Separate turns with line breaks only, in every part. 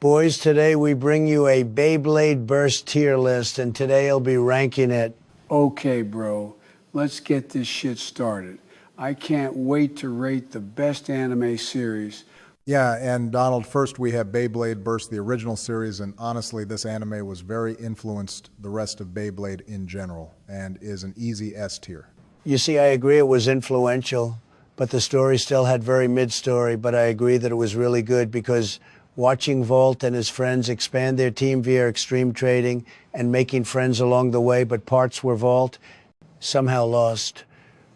Boys, today we bring you a Beyblade Burst tier list, and today I'll be ranking it.
Okay, bro, let's get this shit started. I can't wait to rate the best anime series.
Yeah, and Donald, first we have Beyblade Burst, the original series, and honestly, this anime was very influenced the rest of Beyblade in general, and is an easy S tier.
You see, I agree it was influential, but the story still had very mid-story, but I agree that it was really good because watching Volt and his friends expand their team via extreme trading and making friends along the way, but parts were Volt, somehow lost,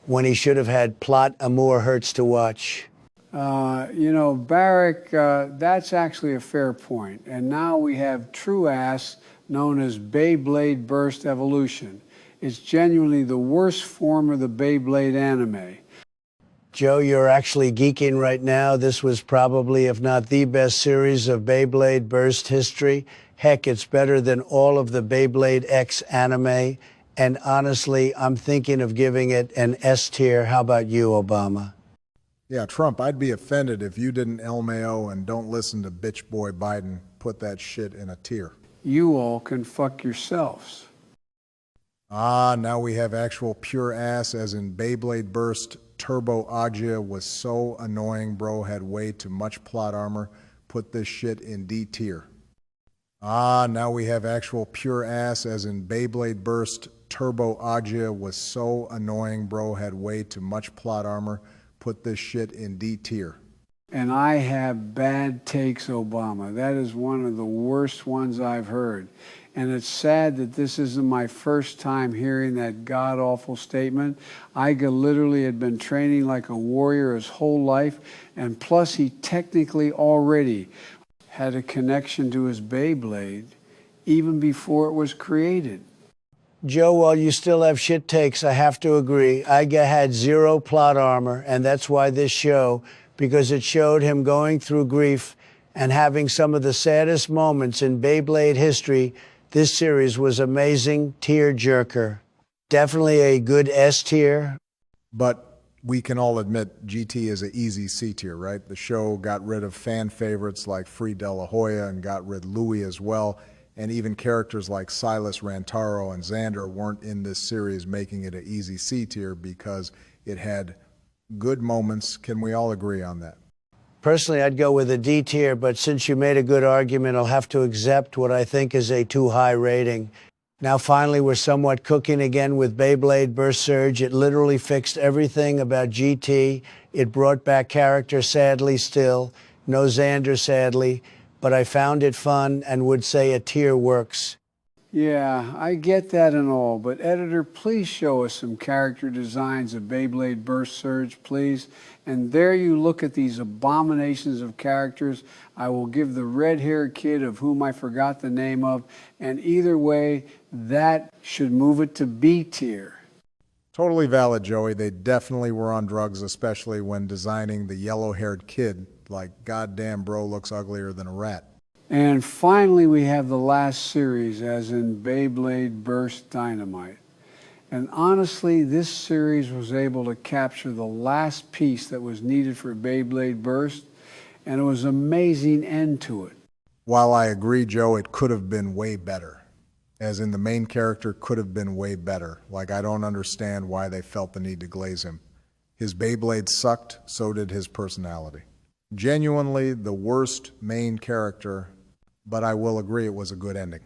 when he should have had plot amour hurts to watch.
Barrick, that's actually a fair point. And now we have True Ass, known as Beyblade Burst Evolution. It's genuinely the worst form of the Beyblade anime.
Joe, you're actually geeking right now. This was probably, if not the best series of Beyblade Burst history. Heck, it's better than all of the Beyblade X anime. And honestly, I'm thinking of giving it an S tier. How about you, Obama?
Yeah, Trump, I'd be offended if you didn't LMAO and don't listen to bitch boy Biden put that shit in a tier.
You all can fuck yourselves.
Now we have actual pure ass, as in Beyblade Burst. Turbo Aggia was so annoying, bro, had way too much plot armor. Put this shit in D tier. Now we have actual pure ass, as in Beyblade Burst. Turbo Aggia was so annoying, bro, had way too much plot armor. Put this shit in D tier.
And I have bad takes, Obama. That is one of the worst ones I've heard. And it's sad that this isn't my first time hearing that god-awful statement. Iga literally had been training like a warrior his whole life, and plus he technically already had a connection to his Beyblade even before it was created.
Joe, while you still have shit takes, I have to agree. Iga had zero plot armor, and that's why this show, because it showed him going through grief and having some of the saddest moments in Beyblade history. This series was amazing, tear-jerker. Definitely a good S tier.
But we can all admit GT is an easy C tier, right? The show got rid of fan favorites like Free De La Hoya and got rid of Louis as well. And even characters like Silas Rantaro and Xander weren't in this series, making it an easy C tier because it had good moments. Can we all agree on that?
Personally, I'd go with a D tier, but since you made a good argument, I'll have to accept what I think is a too high rating. Now, finally, we're somewhat cooking again with Beyblade Burst Surge. It literally fixed everything about GT. It brought back character, sadly still. No Xander, sadly. But I found it fun and would say a tier works.
Yeah, I get that and all, but editor, please show us some character designs of Beyblade Burst Surge, please. And there you look at these abominations of characters. I will give the red-haired kid of whom I forgot the name of, and either way, that should move it to B tier.
Totally valid, Joey. They definitely were on drugs, especially when designing the yellow-haired kid. Like, goddamn, bro looks uglier than a rat.
And finally, we have the last series, as in Beyblade Burst Dynamite. And honestly, this series was able to capture the last piece that was needed for Beyblade Burst, and it was an amazing end to it.
While I agree, Joe, it could have been way better. As in, the main character could have been way better. Like, I don't understand why they felt the need to glaze him. His Beyblade sucked, so did his personality. Genuinely the worst main character, but I will agree it was a good ending.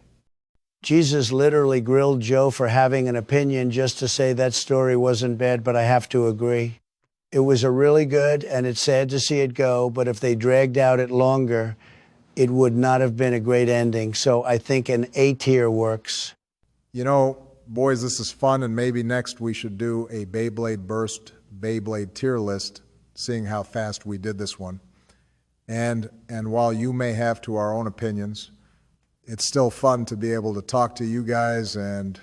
Jesus literally grilled Joe for having an opinion just to say that story wasn't bad, but I have to agree. It was a really good, and it's sad to see it go, but if they dragged out it longer, it would not have been a great ending. So I think an A tier works.
You know, boys, this is fun, and maybe next we should do a Beyblade Burst Beyblade tier list, seeing how fast we did this one. And while you may have to our own opinions, it's still fun to be able to talk to you guys and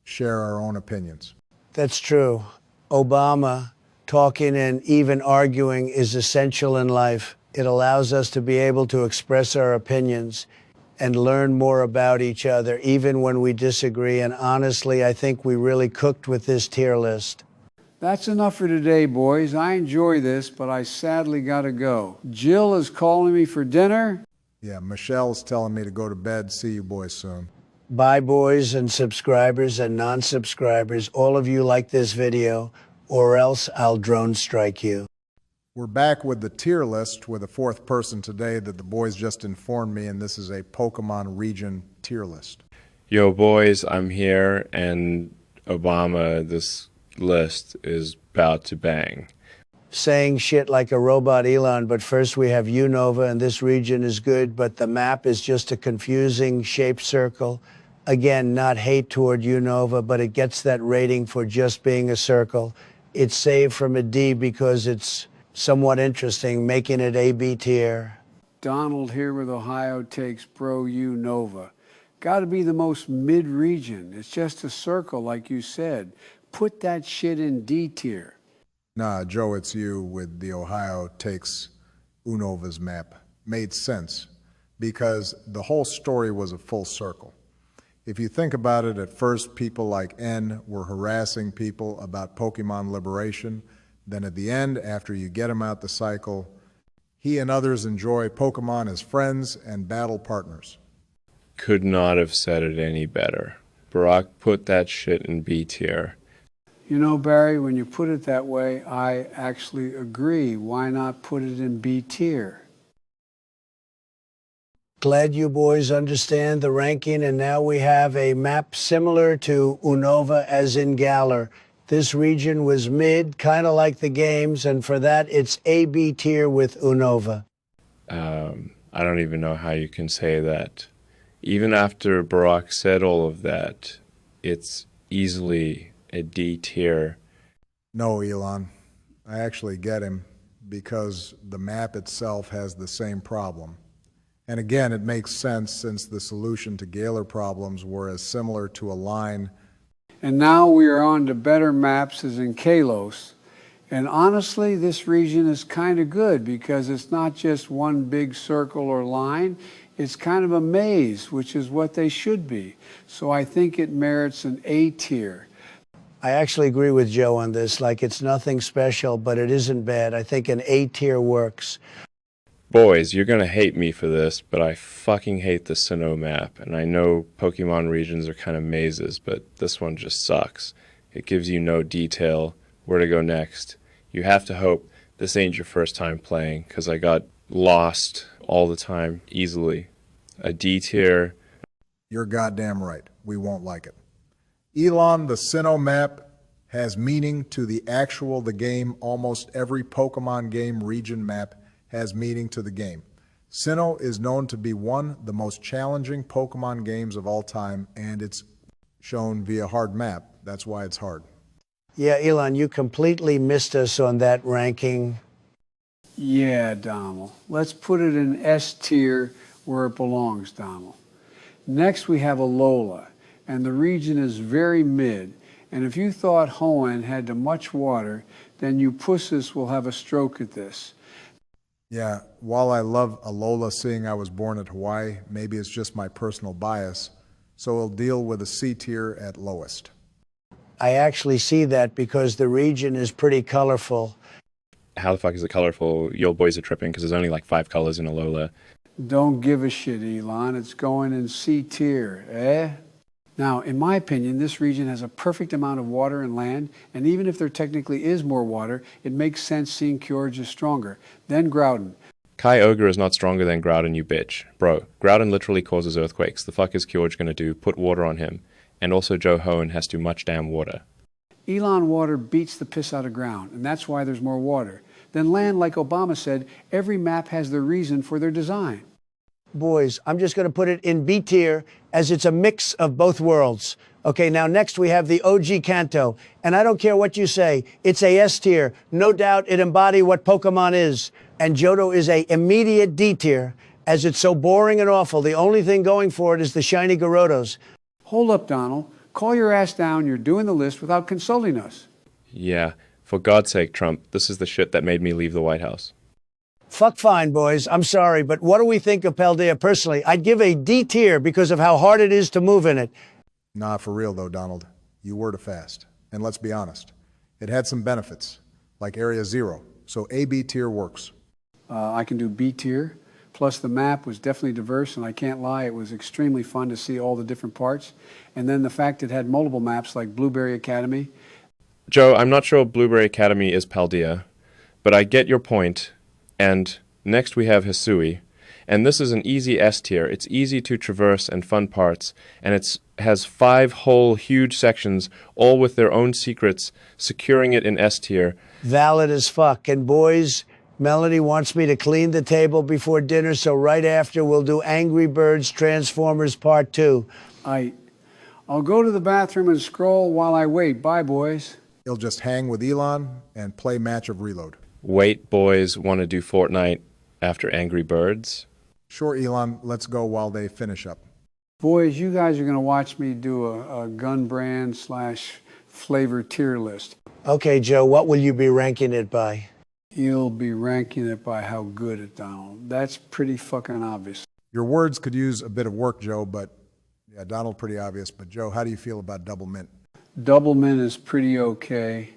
share our own opinions.
That's true. Obama, talking and even arguing is essential in life. It allows us to be able to express our opinions and learn more about each other, even when we disagree. And honestly, I think we really cooked with this tier list.
That's enough for today, boys. I enjoy this, but I sadly gotta go. Jill is calling me for dinner.
Yeah, Michelle's telling me to go to bed. See you boys soon.
Bye, boys and subscribers and non-subscribers. All of you like this video, or else I'll drone strike you.
We're back with the tier list with a fourth person today that the boys just informed me, and this is a Pokemon region tier list.
Yo, boys, I'm here, and Obama, this list is about to bang.
Saying shit like a robot Elon, but first we have Unova, and this region is good, but the map is just a confusing shaped circle. Again, not hate toward Unova, but it gets that rating for just being a circle. It's saved from a D because it's somewhat interesting, making it A-B tier.
Donald here with Ohio takes Bro Unova. Got to be the most mid-region. It's just a circle, like you said. Put that shit in D tier.
Nah, Joe, it's you with the Ohio takes Unova's map. Made sense because the whole story was a full circle. If you think about it, at first people like N were harassing people about Pokemon liberation. Then at the end, after you get him out the cycle, he and others enjoy Pokemon as friends and battle partners.
Could not have said it any better. Barack, put that shit in B tier.
You know, Barry, when you put it that way, I actually agree. Why not put it in B tier?
Glad you boys understand the ranking, and now we have a map similar to Unova as in Galar. This region was mid, kind of like the games, and for that it's A-B tier with Unova.
I don't even know how you can say that. Even after Barack said all of that, it's easily a D tier.
No, Elon, I actually get him because the map itself has the same problem. And again, it makes sense since the solution to Galar problems were as similar to a line.
And now we are on to better maps as in Kalos. And honestly, this region is kind of good because it's not just one big circle or line. It's kind of a maze, which is what they should be. So I think it merits an A tier.
I actually agree with Joe on this. Like, it's nothing special, but it isn't bad. I think an A tier works.
Boys, you're gonna hate me for this, but I fucking hate the Sinnoh map. And I know Pokemon regions are kind of mazes, but this one just sucks. It gives you no detail where to go next. You have to hope this ain't your first time playing, because I got lost all the time, easily. A D tier.
You're goddamn right. We won't like it. Elon, the Sinnoh map has meaning to the game. Almost every Pokemon game region map has meaning to the game. Sinnoh is known to be one of the most challenging Pokemon games of all time, and it's shown via hard map. That's why it's hard.
Yeah, Elon, you completely missed us on that ranking.
Yeah, Donald. Let's put it in S tier where it belongs, Donald. Next, we have Alola, and the region is very mid. And if you thought Hoenn had too much water, then you pusses will have a stroke at this.
Yeah, while I love Alola, seeing I was born at Hawaii, maybe it's just my personal bias, so we'll deal with a C tier at lowest.
I actually see that because the region is pretty colorful.
How the fuck is it colorful? Your boys are tripping because there's only like 5 colors in Alola.
Don't give a shit, Elon. It's going in C tier, eh? Now, in my opinion, this region has a perfect amount of water and land, and even if there technically is more water, it makes sense seeing Kyogre is stronger. Then Groudon.
Kyogre is not stronger than Groudon, you bitch. Bro, Groudon literally causes earthquakes. The fuck is Kyogre gonna do? Put water on him. And also Joe Hoenn has too much damn water.
Elon water beats the piss out of ground, and that's why there's more water. Then land, like Obama said, every map has their reason for their design.
Boys, I'm just going to put it in B tier as it's a mix of both worlds. Okay, now next we have the OG Kanto, and I don't care what you say, it's a S tier. No doubt it embodies what Pokemon is. And Johto is a immediate D tier, as it's so boring and awful. The only thing going for it is the shiny Gyarados.
Hold up, Donald. Call your ass down. You're doing the list without consulting us.
Yeah, for God's sake, Trump, this is the shit that made me leave the White House.
Fuck fine, boys. I'm sorry, but what do we think of Paldea personally? I'd give a D tier because of how hard it is to move in it.
Nah, for real though, Donald. You were too fast. And let's be honest, it had some benefits, like Area Zero, so A-B tier works.
I can do B tier. Plus, the map was definitely diverse, and I can't lie, it was extremely fun to see all the different parts. And then the fact it had multiple maps like Blueberry Academy.
Joe, I'm not sure Blueberry Academy is Paldea, but I get your point. And next we have Hisui. And this is an easy S tier. It's easy to traverse and fun parts, and it has 5 whole huge sections, all with their own secrets, securing it in S tier.
Valid as fuck. And boys, Melanie wants me to clean the table before dinner, so right after we'll do Angry Birds Transformers Part 2.
I'll go to the bathroom and scroll while I wait. Bye, boys.
He'll just hang with Elon and play Match of Reload.
Wait, boys, want to do Fortnite after Angry Birds?
Sure, Elon, let's go while they finish up.
Boys, you guys are going to watch me do a gun brand / flavor tier list.
Okay, Joe, what will you be ranking it by?
You'll be ranking it by how good it, Donald. That's pretty fucking obvious.
Your words could use a bit of work, Joe, but yeah, Donald, pretty obvious. But Joe, how do you feel about Double Mint?
Double Mint is pretty okay.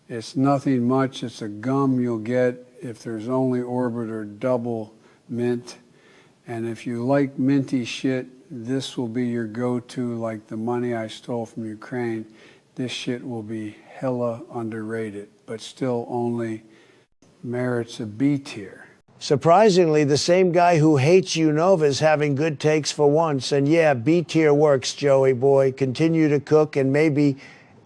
It's nothing much. It's a gum you'll get if there's only Orbit or Double Mint. And if you like minty shit, this will be your go-to, like the money I stole from Ukraine. This shit will be hella underrated, but still only merits a B tier.
Surprisingly, the same guy who hates Unova is having good takes for once. And yeah, B tier works, Joey boy. Continue to cook, and maybe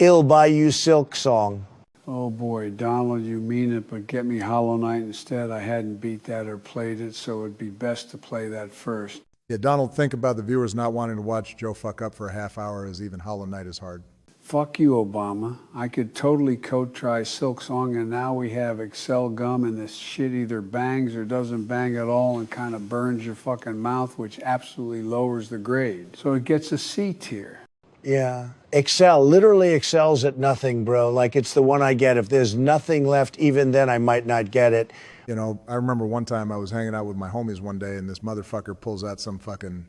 I'll buy you Silk Song.
Oh boy, Donald, you mean it, but get me Hollow Knight instead. I hadn't beat that or played it, so it'd be best to play that first.
Yeah, Donald, think about the viewers not wanting to watch Joe fuck up for a half hour, as even Hollow Knight is hard.
Fuck you, Obama. I could totally code try Silk Song, and now we have Excel gum, and this shit either bangs or doesn't bang at all and kind of burns your fucking mouth, which absolutely lowers the grade. So it gets a C tier.
Yeah. Excel literally excels at nothing, bro. Like, it's the one I get. If there's nothing left, even then I might not get it.
You know, I remember one time I was hanging out with my homies one day, and this motherfucker pulls out some fucking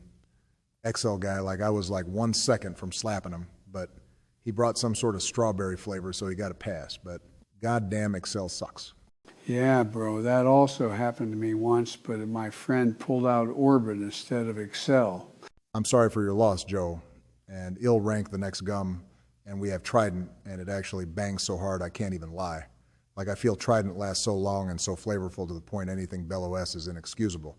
Excel guy. Like, I was like 1 second from slapping him, but he brought some sort of strawberry flavor, so he got a pass. But goddamn, Excel sucks.
Yeah, bro, that also happened to me once, but my friend pulled out Orbit instead of Excel.
I'm sorry for your loss, Joe. And ill rank the next gum, and we have Trident, and it actually bangs so hard I can't even lie. Like, I feel Trident lasts so long and so flavorful to the point anything Bell OS is inexcusable.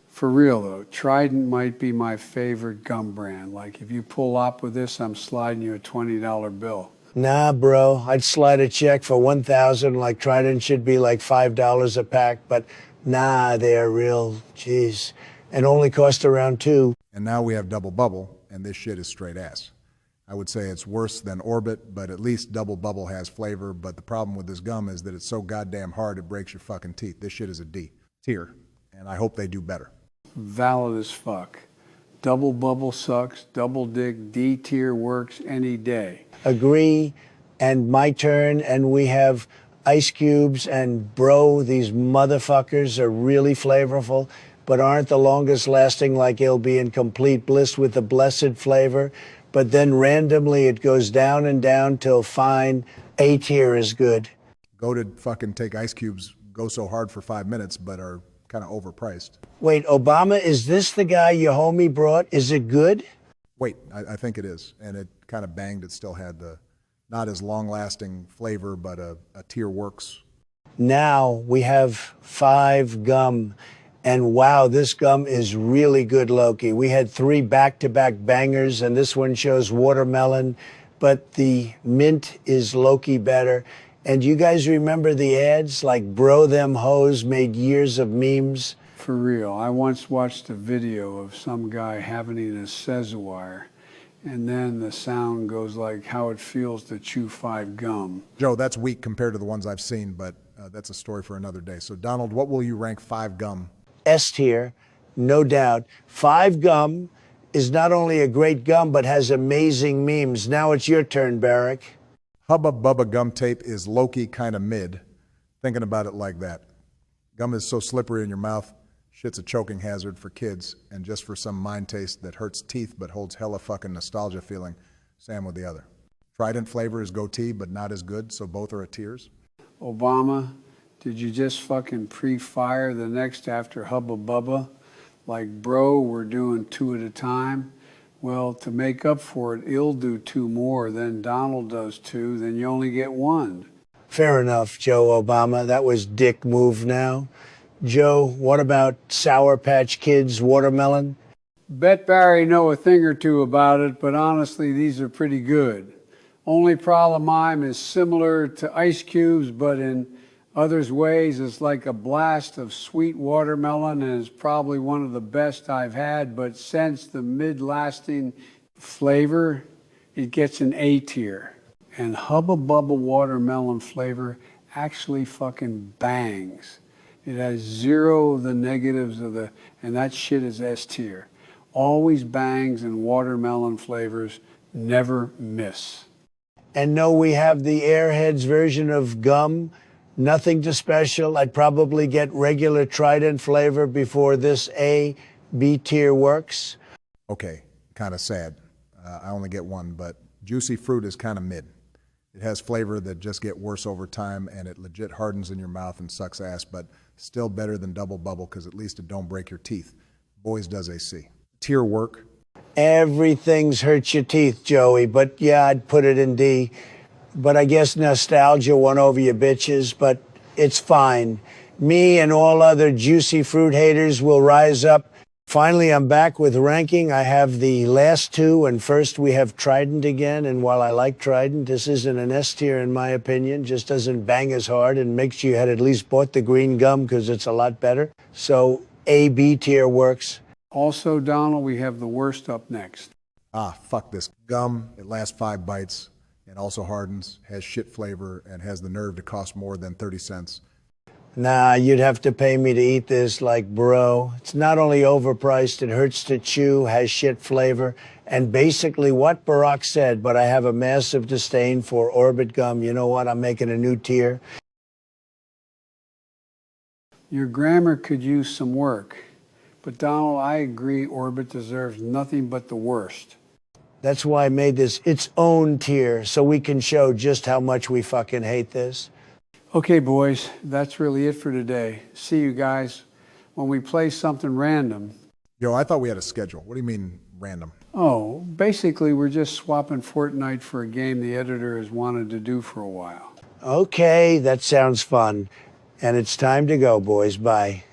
For real though, Trident might be my favorite gum brand. Like, if you pull up with this, I'm sliding you a $20 bill.
Nah, bro, I'd slide a check for $1,000. Like, Trident should be like $5 a pack, but nah, they're real, jeez, and only cost around $2.
And now we have Double Bubble, and this shit is straight ass. I would say it's worse than Orbit, but at least Double Bubble has flavor. But the problem with this gum is that it's so goddamn hard it breaks your fucking teeth. This shit is a D tier, and I hope they do better.
Valid as fuck. Double Bubble sucks. Double Dick D tier works any day.
Agree. And my turn, and we have Ice Cubes, and bro, these motherfuckers are really flavorful, but aren't the longest lasting. Like, it'll be in complete bliss with the blessed flavor, but then randomly it goes down and down till fine A tier is good.
Go to fucking take Ice Cubes, go so hard for 5 minutes, but are kind of overpriced.
Wait, Obama, is this the guy your homie brought? Is it good?
Wait, I think it is, and it kind of banged. It still had the not as long-lasting flavor, but a tier works.
Now we have 5 gum. And wow, this gum is really good, Loki. We had 3 back-to-back bangers, and this one shows watermelon, but the mint is Loki better. And you guys remember the ads? Like, bro, them hoes made years of memes.
For real, I once watched a video of some guy having a Sezawire, and then the sound goes like how it feels to chew 5 gum.
Joe, that's weak compared to the ones I've seen, but that's a story for another day. So, Donald, what will you rank 5 gum?
S tier, no doubt. 5 gum is not only a great gum, but has amazing memes. Now it's your turn, Barrick.
Hubba Bubba gum tape is low-key kind of mid. Thinking about it like that. Gum is so slippery in your mouth, shit's a choking hazard for kids, and just for some mind taste that hurts teeth but holds hella fucking nostalgia feeling, Sam with the other. Trident flavor is goatee, but not as good, so both are at tiers.
Obama, did you just fucking pre-fire the next after Hubba Bubba? Like, bro, we're doing 2 at a time. Well, to make up for it, he'll do 2 more, then Donald does 2, then you only get 1.
Fair enough, Joe Obama. That was dick move now. Joe, what about Sour Patch Kids watermelon?
Bet Barry know a thing or two about it, but honestly, these are pretty good. Only problem I'm is similar to ice cubes, but in others ways it's like a blast of sweet watermelon, and it's probably one of the best I've had, but since the mid-lasting flavor, it gets an A tier. And Hubba Bubba watermelon flavor actually fucking bangs. It has 0 of the negatives and that shit is S tier. Always bangs, and watermelon flavors never miss.
And no, we have the Airheads version of gum. Nothing too special. I'd probably get regular Trident flavor before this A, B tier works.
Okay, kind of sad. I only get one, but Juicy Fruit is kind of mid. It has flavor that just get worse over time, and it legit hardens in your mouth and sucks ass, but still better than Double Bubble because at least it don't break your teeth. Boys does AC. Tier work.
Everything's hurt your teeth, Joey, but yeah, I'd put it in D. But I guess nostalgia won over your bitches, but it's fine. Me and all other Juicy Fruit haters will rise up. Finally, I'm back with ranking. I have the last 2, and first we have Trident again. And while I like Trident, this isn't an S tier in my opinion. Just doesn't bang as hard, and makes you had at least bought the green gum because it's a lot better. So A, B tier works.
Also, Donald, we have the worst up next.
Fuck this. Gum, it lasts 5 bites and also hardens, has shit flavor, and has the nerve to cost more than 30 cents.
Nah, you'd have to pay me to eat this, like, bro. It's not only overpriced, it hurts to chew, has shit flavor, and basically what Barack said, but I have a massive disdain for Orbit gum. You know what? I'm making a new tier.
Your grammar could use some work, but Donald, I agree Orbit deserves nothing but the worst.
That's why I made this its own tier, so we can show just how much we fucking hate this.
Okay, boys, that's really it for today. See you guys when we play something random.
Yo, I thought we had a schedule. What do you mean random?
Oh, basically we're just swapping Fortnite for a game the editor has wanted to do for a while.
Okay, that sounds fun. And it's time to go, boys. Bye.